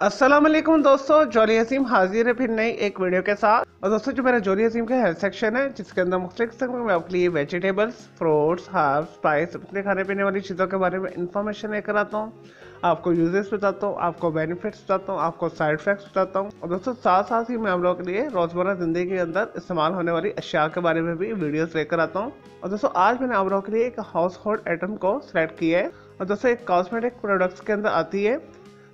अस्सलाम वालेकुम दोस्तों, जॉली हसीम हाजिर है फिर नई एक वीडियो के साथ। और दोस्तों जो मेरा जॉली हसीम का हेल्थ सेक्शन है जिसके अंदर मुख्तलिफ किस्म में आपके लिए वेजिटेबल्स, फ्रूट्स, हर्ब्स, स्पाइस, अपने खाने पीने वाली चीज़ों के बारे में इंफॉर्मेशन लेकर आता हूँ। आपको यूजेस बताता हूँ, आपको बेनिफिट्स बताता हूँ, आपको साइड इफेक्ट्स बताता हूँ। और दोस्तों साथ साथ ही मैं आप लोगों के लिए रोज़मर्रा ज़िंदगी के अंदर इस्तेमाल होने वाली अशिया के बारे में भी वीडियोस लेकर आता हूँ। और दोस्तों आज मैंने आप लोगों के लिए एक हाउस होल्ड आइटम को सिलेक्ट किया है और दोस्तों एक कॉस्मेटिक प्रोडक्ट्स के अंदर आती है।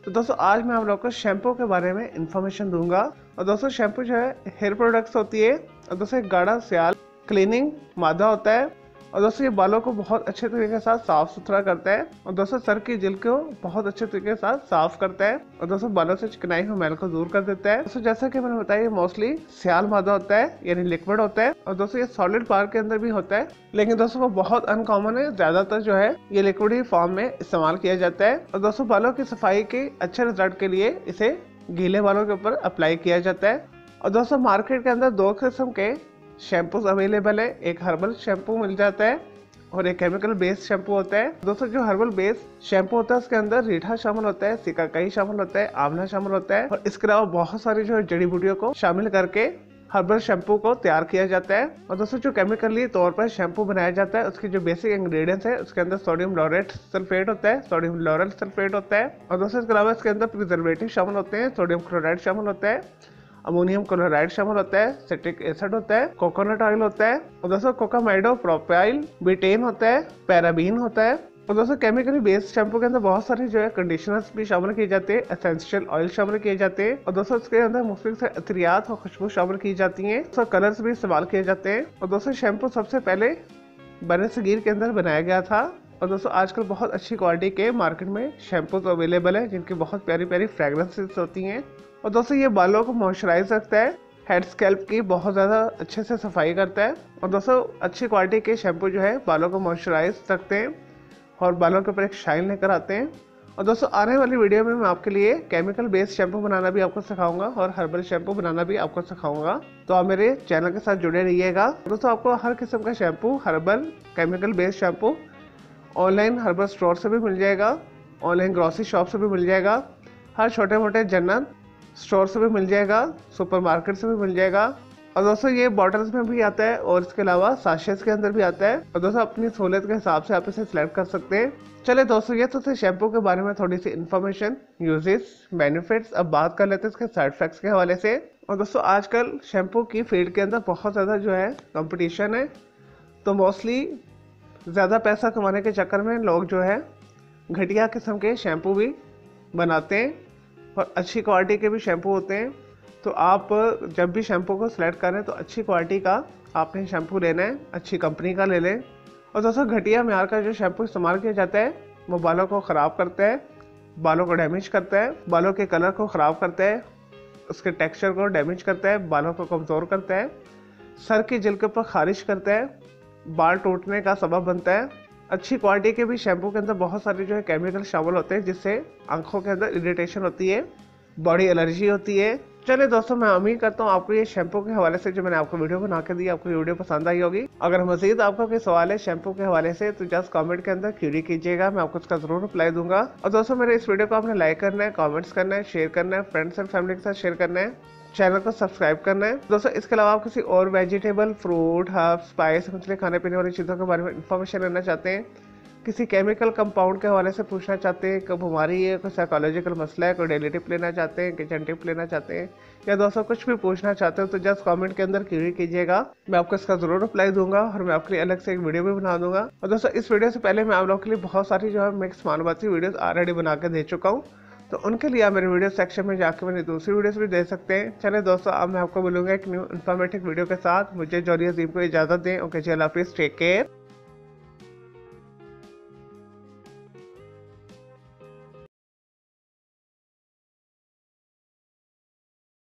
तो दोस्तों आज मैं आप लोगों को शैम्पू के बारे में इंफॉर्मेशन दूंगा। और दोस्तों शैम्पू जो है हेयर प्रोडक्ट्स होती है और दोस्तों एक गाढ़ा स्याल क्लीनिंग मादा होता है। और दोस्तों ये बालों को बहुत अच्छे तरीके के साथ साफ सुथरा करता है और दोस्तों सर की जेल को बहुत अच्छे तरीके के साथ साफ करता है और दोस्तों बालों से चिकनाई और मैल को दूर कर देता है। दोस्तों जैसा कि मैंने बताया मोस्टली स्याल मादा होता है यानी लिक्विड होता है और दोस्तों ये सॉलिड पार्ट के अंदर भी होता है, लेकिन दोस्तों वो बहुत अनकॉमन है। ज्यादातर जो है ये लिक्विड ही फॉर्म में इस्तेमाल किया जाता है और दोस्तों बालों की सफाई के अच्छे रिजल्ट के लिए इसे गीले बालों के ऊपर अप्लाई किया जाता है। और दोस्तों मार्केट के अंदर दो किस्म के शैम्पूज अवेलेबल है, एक हर्बल शैम्पू मिल जाता है और एक केमिकल बेस्ड शैम्पू होता है। दोस्तों जो हर्बल बेस्ड शैम्पू होता है उसके अंदर रीठा शामिल होता है, सिकाकाई शामिल होता है, आंवला शामिल होता है और इसके अलावा बहुत सारी जो जड़ी बूटियों को शामिल करके हर्बल शैम्पू को तैयार किया जाता है। और दोस्तों जो केमिकली तौर पर शैम्पू बनाया जाता है उसकी जो बेसिक इंग्रेडिएंट्स है उसके अंदर सोडियम लॉरेट सल्फेट होता है, सोडियम लॉरेल सल्फेट होता है और दोस्तों इसके अलावा इसके अंदर प्रिजर्वेटिव शामिल होते हैं, सोडियम क्लोराइड शामिल होता है, अमोनियम क्लोराइड शामिल होता है, सिट्रिक एसिड होता है, कोकोनट ऑयल होता है और दोस्तों कोकामाइडो प्रोपाइल बिटेन होता है, पैराबीन होता है। और दोस्तों केमिकली बेस्ड शैम्पू के अंदर बहुत सारे जो है कंडीशनर्स भी शामिल किए जाते हैं, एसेंशियल ऑयल शामिल किए जाते हैं और दोस्तों इसके अंदर मुख्तलिफ अतरियात और खुशबू शामिल की जाती हैं। दोस्तों कलर्स भी इस्तेमाल किए जाते हैं और दोस्तों शैम्पू सबसे पहले बरसगीर के अंदर बनाया गया था। और दोस्तों आजकल बहुत अच्छी क्वालिटी के मार्केट में शैम्पूज अवेलेबल है जिनकी बहुत प्यारी प्यारी फ्रेगरेंसेस होती हैं। और दोस्तों ये बालों को मॉइस्चराइज रखता है, हेड स्कैल्प की बहुत ज़्यादा अच्छे से सफाई करता है और दोस्तों अच्छी क्वालिटी के शैम्पू जो है बालों को मॉइस्चराइज रखते हैं और बालों के ऊपर एक शाइन लेकर आते हैं। और दोस्तों आने वाली वीडियो में मैं आपके लिए केमिकल बेस्ड शैम्पू बनाना भी आपको सिखाऊंगा और हर्बल शैम्पू बनाना भी आपको सिखाऊंगा, तो आप मेरे चैनल के साथ जुड़े रहिएगा। दोस्तों आपको हर किस्म का shampoo, herbal chemical based shampoo online herbal store से भी मिल जाएगा, ऑनलाइन ग्रॉसरी शॉप से भी मिल जाएगा, हर छोटे मोटे जनरल स्टोर से भी मिल जाएगा, सुपरमार्केट से भी मिल जाएगा। और दोस्तों ये बॉटल्स में भी आता है और इसके अलावा साशेस के अंदर भी आता है और दोस्तों अपनी सहूलियत के हिसाब से आप इसे सिलेक्ट कर सकते हैं। चलिए दोस्तों ये तो शैम्पू के बारे में थोड़ी सी इन्फॉर्मेशन, यूजेस, बेनिफिट्स। अब बात कर लेते हैं इसके साइड इफेक्ट्स के हवाले से। और दोस्तों आजकल शैम्पू की फील्ड के अंदर बहुत ज़्यादा जो है कंपटीशन है, तो मोस्टली ज़्यादा पैसा कमाने के चक्कर में लोग जो है घटिया किस्म के शैम्पू भी बनाते हैं और अच्छी क्वालिटी के भी शैम्पू होते हैं। तो आप जब भी शैम्पू को सिलेक्ट करें तो अच्छी क्वालिटी का आपने शैम्पू लेना है, अच्छी कंपनी का ले लें। और दोस्तों घटिया म्यार का जो शैम्पू इस्तेमाल किया जाता है वो बालों को ख़राब करता है, बालों को डैमेज करता है, बालों के कलर को ख़राब करता है, उसके टेक्सचर को डैमेज करता है, बालों को कमज़ोर करता है, सर की जेल के ऊपर खारिश करता है, बाल टूटने का सबब बनता है। अच्छी क्वालिटी के भी शैम्पू के अंदर बहुत सारे जो है केमिकल शामिल होते हैं जिससे आंखों के अंदर इरिटेशन होती है, बॉडी एलर्जी होती है। चलिए दोस्तों मैं उम्मीद करता हूँ आपको ये शैम्पू के हवाले से जो मैंने आपको वीडियो बना के दी आपको ये वीडियो पसंद आई होगी। अगर मजीद आपका कोई सवाल है शैम्पू के हवाले से तो जस्ट कमेंट के अंदर क्यूरी कीजिएगा, मैं आपको उसका जरूर रिप्लाई दूंगा। और दोस्तों मेरे इस वीडियो को आपने लाइक करना है, कमेंट्स करना है, शेयर करना है, फ्रेंड्स एंड फैमिली के साथ शेयर करना है, चैनल को सब्सक्राइब करना है। दोस्तों इसके अलावा आप किसी और वेजिटेबल, फ्रूट, हर्ब, स्पाइस, मछली, खाने पीने वाली चीज़ों के बारे में इंफॉर्मेशन लेना चाहते हैं, किसी केमिकल कंपाउंड के हवाले से पूछना चाहते हैं, कोई बीमारी है, कोई साइकोलॉजिकल मसला है, कोई डेली टिप लेना चाहते हैं, किचन टिप लेना चाहते हैं या दोस्तों कुछ भी पूछना चाहते हो तो जस्ट कमेंट के अंदर क्यूरी कीजिएगा, मैं आपको इसका जरूर रिप्लाई दूंगा और मैं आपके लिए अलग से एक वीडियो भी बना दूंगा। और दोस्तों इस वीडियो से पहले मैं आप लोगों के लिए बहुत सारी जो है मिक्स मालूमाती वीडियोस ऑलरेडी बना के दे चुका हूँ, तो उनके लिए आप मेरे वीडियो सेक्शन में जाकर मेरी दूसरी वीडियोस भी दे सकते हैं। चले दोस्तों अब मैं आपको बोलूँगा एक न्यू इन्फॉर्मेटिव वीडियो के साथ। मुझे जॉली हसीम को इजाज़त दें। ओके जी, अल्लाह हाफिज़, टेक केयर।